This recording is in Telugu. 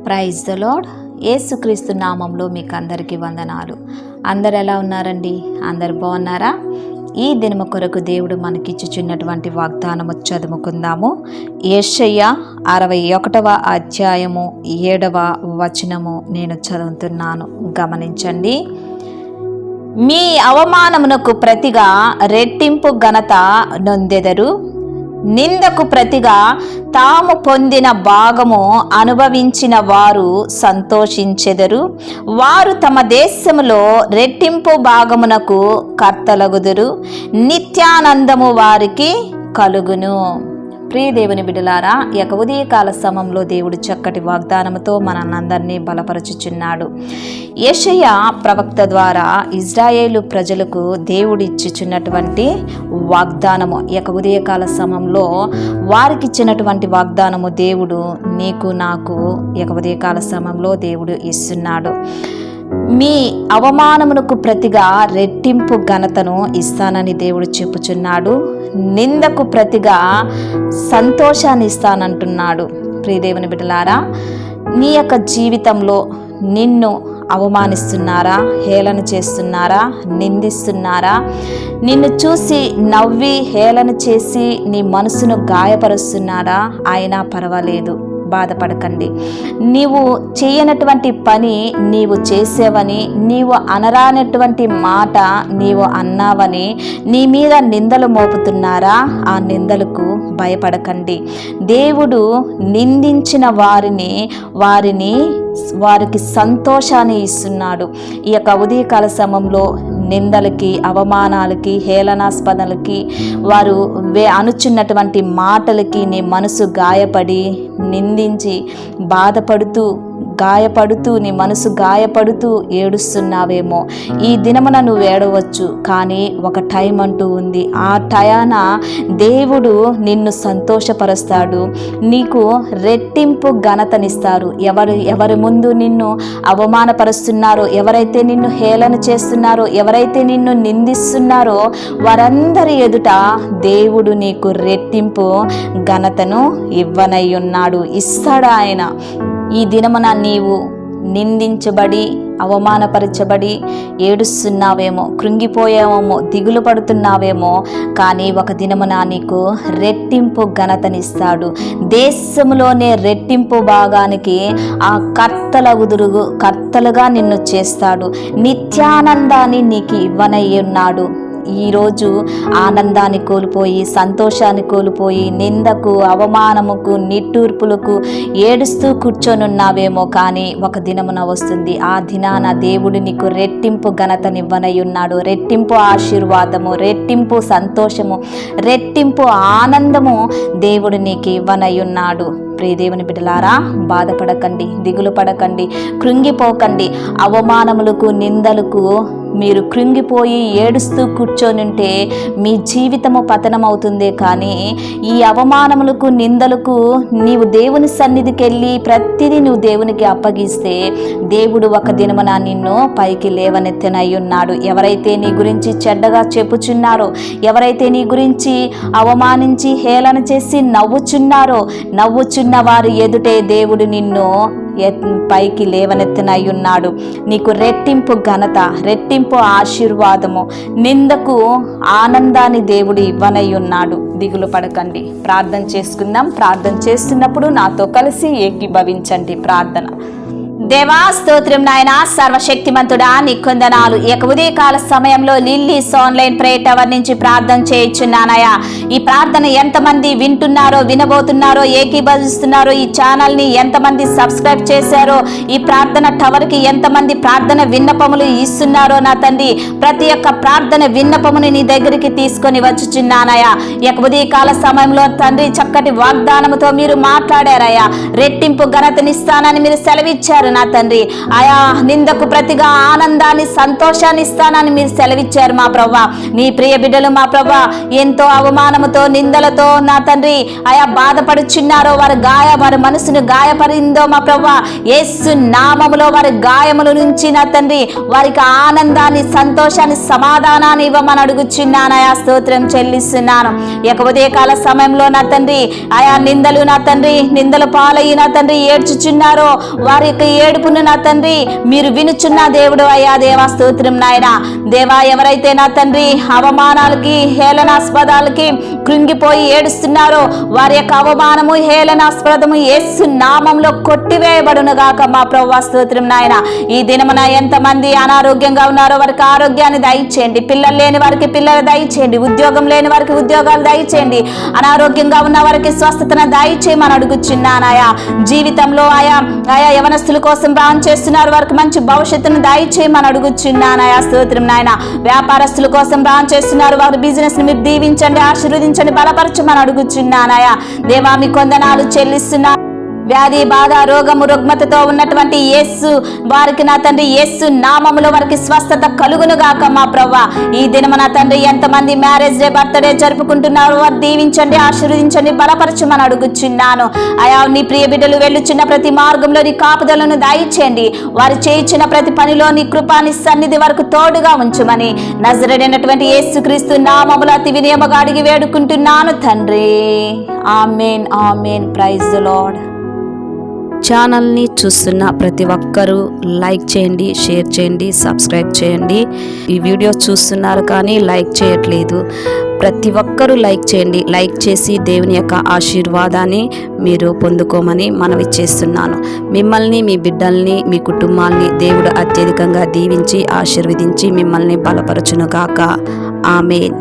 Praise the lord. యేసుక్రీస్తు నామంలో మీకు అందరికీ వందనాలు. అందరు ఎలా ఉన్నారండి? అందరు బాగున్నారా? ఈ దినము కొరకు దేవుడు మనకిచ్చుచున్నటువంటి వాగ్దానము చదువుకుందాము. యెషయా 61వ అధ్యాయము 7వ వచనము నేను చదువుతున్నాను, గమనించండి. మీ అవమానమునకు ప్రతిగా రెట్టింపు ఘనత నొందెదరు, నిందకు ప్రతిగా తాము పొందిన భాగము అనుభవించిన వారు సంతోషించెదరు. వారు తమ దేశములో రెట్టింపు భాగమునకు కర్తలగుదురు, నిత్యానందము వారికి కలుగును. ప్రియ దేవుని బిడ్డలారా, ఈ యొక్క ఉదయకాల సమయంలో దేవుడు చక్కటి వాగ్దానముతో మనందరినీ బలపరచుచున్నాడు. యెషయా ప్రవక్త ద్వారా ఇజ్రాయేలు ప్రజలకు దేవుడు ఇచ్చుచున్నటువంటి వాగ్దానము, ఈ యొక్క ఉదయకాల సమయంలో వారికి ఇచ్చినటువంటి వాగ్దానము దేవుడు నీకు నాకు ఈ యొక్క ఉదయకాల సమయంలో దేవుడు ఇస్తున్నాడు. మీ అవమానమునకు ప్రతిగా రెట్టింపు ఘనతను ఇస్తానని దేవుడు చెప్పుచున్నాడు. నిందకు ప్రతిగా సంతోషాన్ని ఇస్తానంటున్నాడు. ప్రియదేవుని బిడ్డలారా, నీ యొక్క జీవితంలో నిన్ను అవమానిస్తున్నారా, హేళన చేస్తున్నారా, నిందిస్తున్నారా, నిన్ను చూసి నవ్వి హేళన చేసి నీ మనసును గాయపరుస్తున్నారా? అయినా పర్వాలేదు, బాధపడకండి. నీవు చేయనటువంటి పని నీవు చేసేవని, నీవు అనరానటువంటి మాట నీవు అన్నావని నీ మీద నిందలు మోపుతున్నారా? ఆ నిందలకు భయపడకండి. దేవుడు నిందించిన వారికి సంతోషాన్ని ఇస్తున్నాడు. ఈ యొక్క ఉదయకాల సమయంలో నిందలకి, అవమానాలకి, హేళనాస్పదలకి, వారు అనుచున్నటువంటి మాటలకి నీ మనసు గాయపడి నిందించి బాధపడుతూ నీ మనసు గాయపడుతూ ఏడుస్తున్నావేమో. ఈ దినమున నువ్వు ఏడవచ్చు, కానీ ఒక టైం అంటూ ఉంది. ఆ టయాన దేవుడు నిన్ను సంతోషపరుస్తాడు, నీకు రెట్టింపు ఘనతనిస్తారు. ఎవరి ముందు నిన్ను అవమానపరుస్తున్నారో, ఎవరైతే నిన్ను హేళన చేస్తున్నారో, ఎవరైతే నిన్ను నిందిస్తున్నారో వారందరి ఎదుట దేవుడు నీకు రెట్టింపు ఘనతను ఇవ్వనయ్యున్నాడు, ఇస్తాడు ఆయన. ఈ దినమున నీవు నిందించబడి అవమానపరచబడి ఏడుస్తున్నావేమో, కృంగిపోయావేమో, దిగులు పడుతున్నావేమో, కానీ ఒక దినమున నీకు రెట్టింపు ఘనతనిస్తాడు. దేశంలోనే రెట్టింపు భాగానికి ఆ కర్తలుగా నిన్ను చేస్తాడు. నిత్యానందాన్ని నీకు ఇవ్వనయ్యున్నాడు. ఈరోజు ఆనందాన్ని కోల్పోయి, సంతోషాన్ని కోల్పోయి, నిందకు, అవమానముకు, నిట్టూర్పులకు ఏడుస్తూ కూర్చొనున్నావేమో, కానీ ఒక దినమున వస్తుంది. ఆ దినాన దేవుడు నీకు రెట్టింపు ఘనతనివ్వనయ్యున్నాడు. రెట్టింపు ఆశీర్వాదము, రెట్టింపు సంతోషము, రెట్టింపు ఆనందము దేవుడు నీకు ఇవ్వనయ్యున్నాడు. ప్రియదేవుని బిడ్డలారా, బాధపడకండి, దిగులు పడకండి, కృంగిపోకండి. అవమానములకు, నిందలకు మీరు కృంగిపోయి ఏడుస్తూ కూర్చొనింటే మీ జీవితము పతనమవుతుందే. కానీ ఈ అవమానములకు, నిందలకు నీవు దేవుని సన్నిధికి వెళ్ళి ప్రతిదీ నువ్వు దేవునికి అప్పగిస్తే దేవుడు ఒక దినమున నిన్ను పైకి లేవనెత్తనయ్యున్నాడు. ఎవరైతే నీ గురించి చెడ్డగా చెప్పుచున్నారో, ఎవరైతే నీ గురించి అవమానించి హేళన చేసి నవ్వుచున్న వారి ఎదుటే దేవుడు నిన్ను పైకి లేవనెత్తనయ్యున్నాడు. నీకు రెట్టింపు ఘనత, రెట్టింపు ఆశీర్వాదము, నిందకు ఆనందాన్ని దేవుడు ఇవ్వనయ్యున్నాడు. దిగులు పడకండి. ప్రార్థన చేసుకుందాం. ప్రార్థన చేస్తున్నప్పుడు నాతో కలిసి ఏకీభవించండి. ప్రార్థన. దేవా, స్తోత్రం నాయన, సర్వశక్తిమంతుడా, నీ కొందనాలు. ఈ యొక్క ఉదయకాల సమయంలో లిల్లీస్ ఆన్లైన్ ప్రేయర్ టవర్ నుంచి ప్రార్థన చేయించున్నానయ్యా. ఈ ప్రార్థన ఎంతమంది వింటున్నారో, వినబోతున్నారో, ఏకీభవిస్తున్నారో, ఈ ఛానల్ని ఎంతమంది సబ్స్క్రైబ్ చేశారో, ఈ ప్రార్థన టవర్కి ఎంతమంది ప్రార్థన విన్నపములు ఇస్తున్నారో నా తండ్రి, ప్రతి ఒక్క ప్రార్థన విన్నపముని నీ దగ్గరికి తీసుకొని వచ్చుచున్నానయ్యా. ఈ యొక్క ఉదయకాల సమయంలో తండ్రి చక్కటి వాగ్దానముతో మీరు మాట్లాడారయ్యా. రెట్టింపు ఘనతనిస్తానని మీరు సెలవిచ్చారు నా తండ్రి ఆయా నిందకు ప్రతిగా ఆనందాన్ని సంతోషాన్ని ఇస్తానని మీరు సెలవిచ్చారు మా ప్రభా. నీ ప్రియ బిడ్డలు మా ప్రభా ఎంతో అవమానముతో నిందలతో నా తండ్రి ఆయా బాధపడుచున్నారో, వారి మనసును గాయపడిందో మా ప్రభా, యేసు నామములో వారి గాయముల నుంచి నా తండ్రి వారికి ఆనందాన్ని సంతోషాన్ని సమాధానాన్ని ఇవ్వమని అడుగుచున్నాను. ఆయా స్తోత్రం చెల్లిస్తున్నాను. ఉదయ కాల సమయంలో నా తండ్రి ఆయా నిందలు నా తండ్రి నిందలు పాలయ్యి నా తండ్రి ఏడ్చుచున్నారో వారి యొక్క ఏడుపును నా తండ్రి మీరు వినుచున్న దేవుడు అయ్యా. దేవా స్తోత్రం నాయన. దేవా ఎవరైతే నా తండ్రి అవమానాలకి హేళనాస్పదాలకి కృంగిపోయి ఏడుస్తున్నారో వారి యొక్క అవమానము హేళనాస్పదము యేసు నామంలో కొట్టివేయబడును గాక మా ప్రభువా. స్తోత్రం నాయన. ఈ దినమున ఎంతమంది అనారోగ్యంగా ఉన్నారో వారికి ఆరోగ్యాన్ని దయచేయండి. పిల్లలు లేని వారికి పిల్లలు దయచేయండి. ఉద్యోగం లేని వారికి ఉద్యోగాలు దయచేయండి. అనారోగ్యంగా ఉన్న వారికి స్వస్థతను దయచేయమని అడుగుచున్నానాయా. జీవితంలో ఆయా యవనస్తుల కోసం ప్రాణం చేస్తున్నారు, వారికి మంచి భవిష్యత్తును దయచేయమని అడుగుచున్నానాయా. స్తోత్రం నాయన. వ్యాపారస్తుల కోసం ప్రాణం చేస్తున్నారు, వారి బిజినెస్ ని మీరు దీవించండి, ఆశీర్వదించండి, బలపరచమని అడుగుచున్నానాయా. దేవా మీ కొందనాలు చెల్లిస్తున్నా. వ్యాధి బాధ రోగము రుగ్మతతో ఉన్నటువంటి యేసు వారికి నా తండ్రి యేసు నామములో వారికి స్వస్థత కలుగును గాక మా ప్రభువా. ఈ దినము నా తండ్రి ఎంతమంది మ్యారేజ్ డే బర్త్డే జరుపుకుంటున్నారు వారు దీవించండి, ఆశీర్వదించండి, బలపరచమని అడుగుచున్నాను. అయా నీ ప్రియ బిడ్డలు వెళ్ళుచున్న ప్రతి మార్గంలో నీ కాపుదలను దయచేయండి. వారు చేయించిన ప్రతి పనిలో నీ కృపాని సన్నిధి వరకు తోడుగా ఉంచుమని నజరేయుడైనటువంటి యేసుక్రీస్తు నామములో అతి వినయముగా అడిగి వేడుకుంటున్నాను తండ్రి. Amen, amen. Praise the Lord. ఛానల్ని చూస్తున్న ప్రతి ఒక్కరూ లైక్ చేయండి, షేర్ చేయండి, సబ్స్క్రైబ్ చేయండి. ఈ వీడియో చూస్తున్నారు కానీ లైక్ చేయట్లేదు. ప్రతి ఒక్కరూ లైక్ చేయండి. లైక్ చేసి దేవుని యొక్క ఆశీర్వాదాన్ని మీరు పొందుకోమని మనవి చేస్తున్నాను. మిమ్మల్ని, మీ బిడ్డల్ని, మీ కుటుంబాల్ని దేవుడు అత్యధికంగా దీవించి ఆశీర్వదించి మిమ్మల్ని బలపరచునుగాక. ఆమేన్.